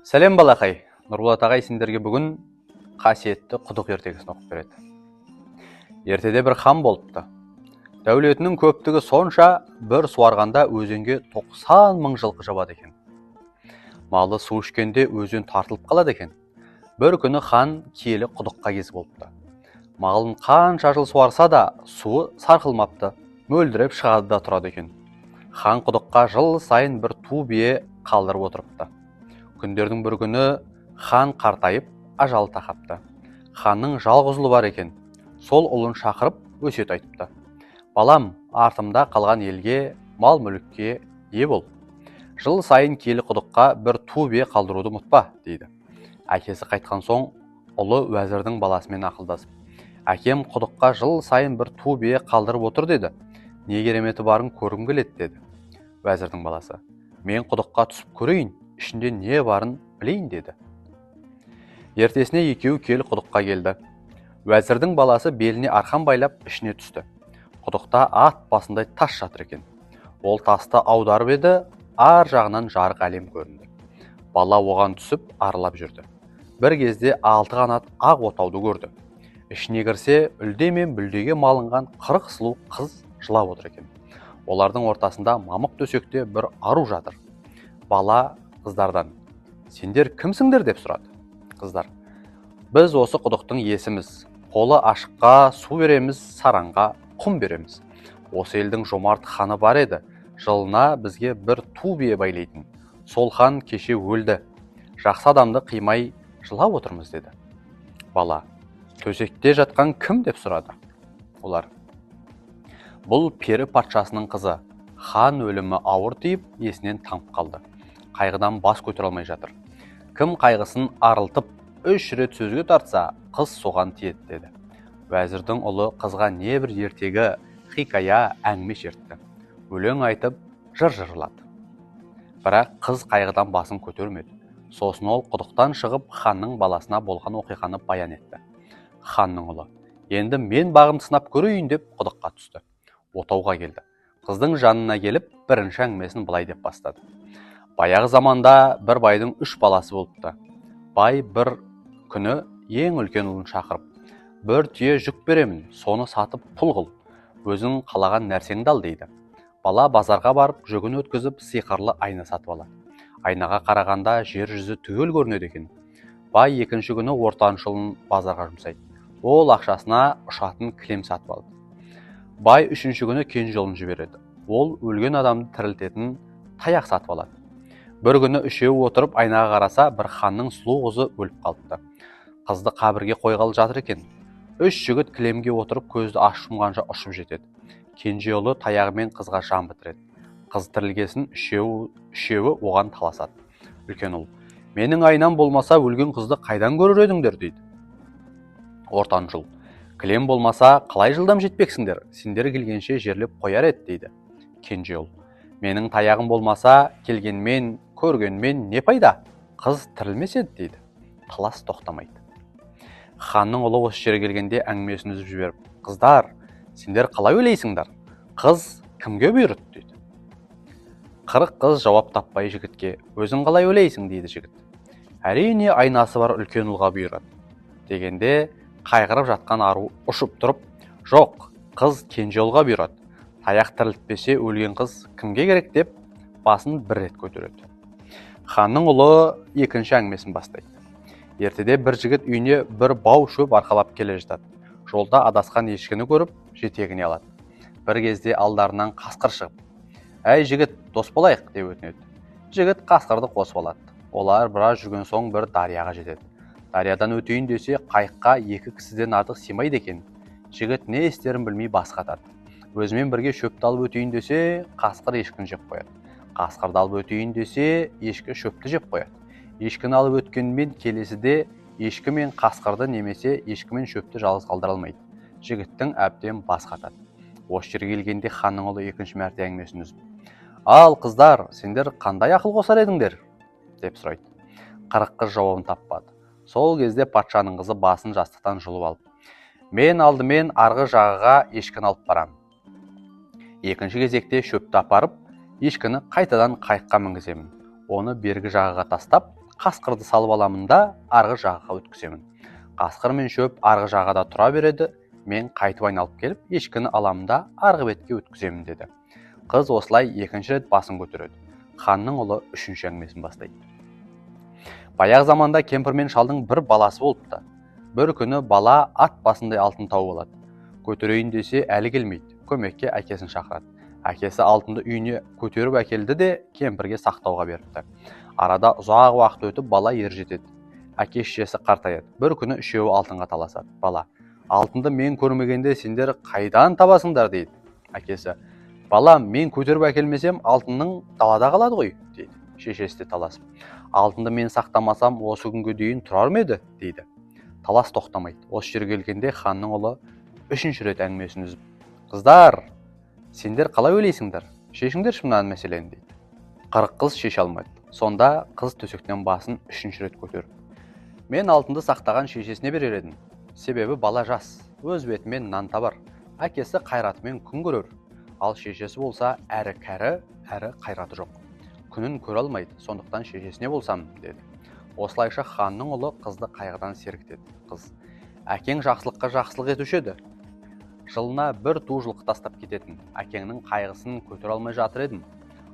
Сәлем балақай, Нұрболат ағай сендерге бүгін қасиетті құдық ертегісін оқып береді. Ертеде бір хан болыпты. Дәулетінің көптігі сонша, бір суарғанда өзенге 90 мың жылқы жабады екен. Малы су ішкенде өзен тартылып қалады екен. Бір күні хан киелі құдыққа кезіп болыпты. Малын қанша жыл суарса да суы сарқылмапты, мөлдіреп шығады да тұрады екен. Хан құдыққа жыл сайын бір ту бие қалдырып отырыпты. Күндердің бір күні хан қартайып, ажалы тақапты. Ханның жалғыз ұлы бар екен. Сол ұлын шақырып өсиет айтыпты. Балам, артымда қалған елге, мал мүлікке ие бол. Жыл сайын киелі құдыққа бір ту бие қалдыруды ұмытпа, дейді. Әкесі қайтқан соң, ұлы уәзірдің баласымен ақылдасып: әкем құдыққа жыл сайын бір ту бие қалдырып отыр деді. Не кереметі барын көргім келеді, деді. Уәзірдің баласы: мен құдыққа түсіп көрейін, ішінде не барын білейін, деді. Ертесіне екеуі киелі құдыққа келді. Уәзірдің баласы беліне арқан байлап ішіне түсті. Құдықта ат басындай тас жатыр екен. Ол тасты аударып еді, ар жағынан жарық әлем көрінді. Бала оған түсіп арылап жүрді. Бір кезде 6 қанат ақ отауды көрді. Ішіне кірсе, үлде мен бүлдеге малынған 40 сұлу қыз жылап отыр екен. Олардың ортасында мамық төсекте бір ару жатыр. Бала қыздардан: сендер кімсіңдер, деп сұрады. Қыздар: біз осы құдықтың иесіміз. Қолы ашыққа су береміз, саранға құм береміз. Осы елдің жомарт ханы бар еді. Жылына бізге бір ту бие байлайтын. Сол хан кеше өлді. Жақсы адамды қимай жылап отырмыз, деді. Бала: төсекте жатқан кім, деп сұрады. Олар: бұл пері патшасының қызы. Хан өлімі ауыр тиіп, есінен танып қалды. Қайғыдан бас көтере алмай жатыр. Кім қайғысын арылтып, 3 рет сөзге тартса, қыз соған тиеді, деді. Уәзірдің ұлы қызға небір ертегі, хикая, әңгіме шертті. Өлең айтып, жыр жырлады. Бірақ қыз қайғыдан басын көтермеді. Сосын ол құдықтан шығып, ханның баласына болған оқиғаны баян етті. Ханның ұлы: енді мен бағымды сынап көрейін, деп құдыққа түсті. Отауға келді. Қыздың жанына келіп, бірінші әңгімесін былай деп бастады. Баяғы заманда бір байдың 3 баласы болыпты. Бай бір күні ең үлкен ұлын шақырып: бір түйе жүк беремін, соны сатып пұл қыл, өзің қалаған нәрсеңді ал, дейді. Бала базарға барып, жүгін өткізіп, сиқырлы айна сатып алады. Айнаға қарағанда жер жүзі түгел көрінеді екен. Бай екінші күні ортаншы ұлын базарға жұмсайды. Ол ақшасына ұшатын кілем сатып алды. Бай үшінші күні кенже ұлын жібереді. Ол өлген адамды тірілтетін таяқ сатып алады. Бір күні үшеуі отырып айнаға қараса, бір ханның сұлу қызы өліп қалыпты. Қызды қабірге қойғалы жатыр екен. 3 жігіт кілемге отырып көзді ашып жұмғанша ұшып жетеді. Кенже ұлы таяғымен қызға жан бітіреді. Қыз тірілгесін үшеуі оған таласады. Үлкен ұл: менің айнам болмаса өлген қызды қайдан көрер едіңдер, дейді. Ортаншы ұл: кілем болмаса қалай жылдам жетпексіңдер, сендер келгенше жерлеп қояр еді, дейді. Кенже ұл: менің таяғым болмаса келгенмен көргенмен не пайда, қыз тірілмес еді, дейді. Талас тоқтамайды. Ханның ұлы осы жерге келгенде әңгімесін үзіп жіберіп: қыздар, сендер қалай ойлайсыңдар, қыз кімге бұйырды, дейді. 40 қыз жауап таппай жігітке: өзің қалай ойлайсың, дейді жігіт. Әрине айнасы бар үлкен ұлға бұйырады, дегенде қайғырып жатқан ару ұшып тұрып: жоқ, қыз кенже ұлға бұйырады. Таяқ тірілтпесе өлген қыз кімге керек, деп басын бір рет көтереді. Ханның ұлы екінші әңгімесін бастайды. Ертеде бір жігіт үйіне бір бау шөп арқалап келе жатады. Жолда адасқан ешкіні көріп, жетегіне алады. Бір кезде алдарынан қасқыр шығып: әй жігіт, дос болайық, деп өтінеді. Жігіт қасқырды қосып алады. Олар біраз жүрген соң бір дарияға жетеді. Дариядан өтейін десе, қайыққа 2 кісіден артық симайды екен. Жігіт не істерін білмей бас қатады. Өзімен бірге шөпті алып өтейін десе, қасқыр ешкіні жеп қояды. Қасқырды алып өтейін десе, ешкі шөпті жеп қояды. Ешкіні алып өткенмен келесіде ешкі мен қасқырды немесе ешкі мен шөпті жалғыз қалдыра алмайды. Жігіттің әбден бас қатады. Осы жерге келгенде ханның ұлы екінші мәрте әңгімесін үзіп: ал қыздар, сендер қандай ақыл қосар едіңдер, деп сұрайды. 40 қыз жауабын таппады. Сол кезде патшаның қызы басын жастықтан жұлып алып: мен алдымен арғы жағаға ешкіні алып барам. Екінші кезекте шөпті апарып, ешкіні қайтадан қайыққа мінгіземін. Оны бергі жағаға тастап, қасқырды салып аламын да арғы жағаға өткіземін. Қасқыр мен шөп арғы жағада тұра береді, мен қайтып айналып келіп ешкіні аламын да арғы бетке өткіземін деді. Қыз осылай екінші рет басын көтереді. Ханның ұлы үшінші әңгімесін бастайды. Баяғы заманда кемпір мен шалдың бір баласы болыпты. Бір күні бала ат басындай алтын тауып алады. Көтерейін десе әлі келмейді. Көмекке әкесін шақырады. Әкесі алтынды үйіне көтеріп әкелді де кемпірге сақтауға беріпті. Арада ұзақ уақыт өтіп бала ер жетеді. Әке шешесі қартаяды. Бір күні үшеуі алтынға таласады. Бала: алтынды мен көрмегенде сендер қайдан табасыңдар дейді. Әкесі: бала, мен көтеріп әкелмесем алтынның далада қалады ғой дейді. Шешесі де таласып: алтынды мен сақтамасам осы күнге дейін тұрар ма еді дейді. Талас тоқтамайды. Осы жерге келгенде ханның ұлы үшінші рет әңгімесін үзіп: қыздар, сендер қалай ойлайсыңдар? Шешіңдерші мынаны мәселені дейді. 40 қыз шеше алмайды. Сонда қыз төсектен басын үшінші рет көтеріп: мен алтынды сақтаған шешесіне берер едім. Себебі бала жас, өз бетімен нан табар, әкесі қайратымен күн көрер. Ал шешесі болса әрі кәрі, әрі қайраты жоқ. Күнін көре алмайды, сондықтан шешесіне болсам деді. Осылайша ханның ұлы қызды қайғыдан сергітеді. Қыз: әкең жақсылыққа жақсылық етуші еді. Жылына бір ту жылқы тастап кететін. Әкеңнің қайғысын көтере алмай жатыр едім.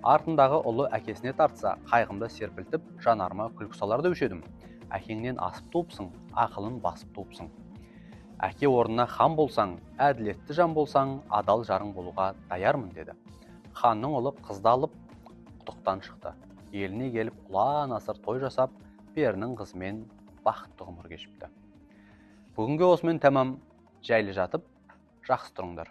Артындағы ұлы әкесіне тартса, қайғымды серпілтіп, жанарыма күлкі салар деуші едім. Әкеңнен асып туыпсың, ақылын басып туыпсың. Әке орнына хан болсаң, әділетті жан болсаң, адал жарың болуға даярмын деді. Ханның ұлы қызды алып құдықтан шықты. Еліне келіп ұлан асыр той жасап, перінің қызымен бақытты ғұмыр кешіпті. Бүгінге осымен тәмам. Жайлы жатып, жақсы тұрыңдар.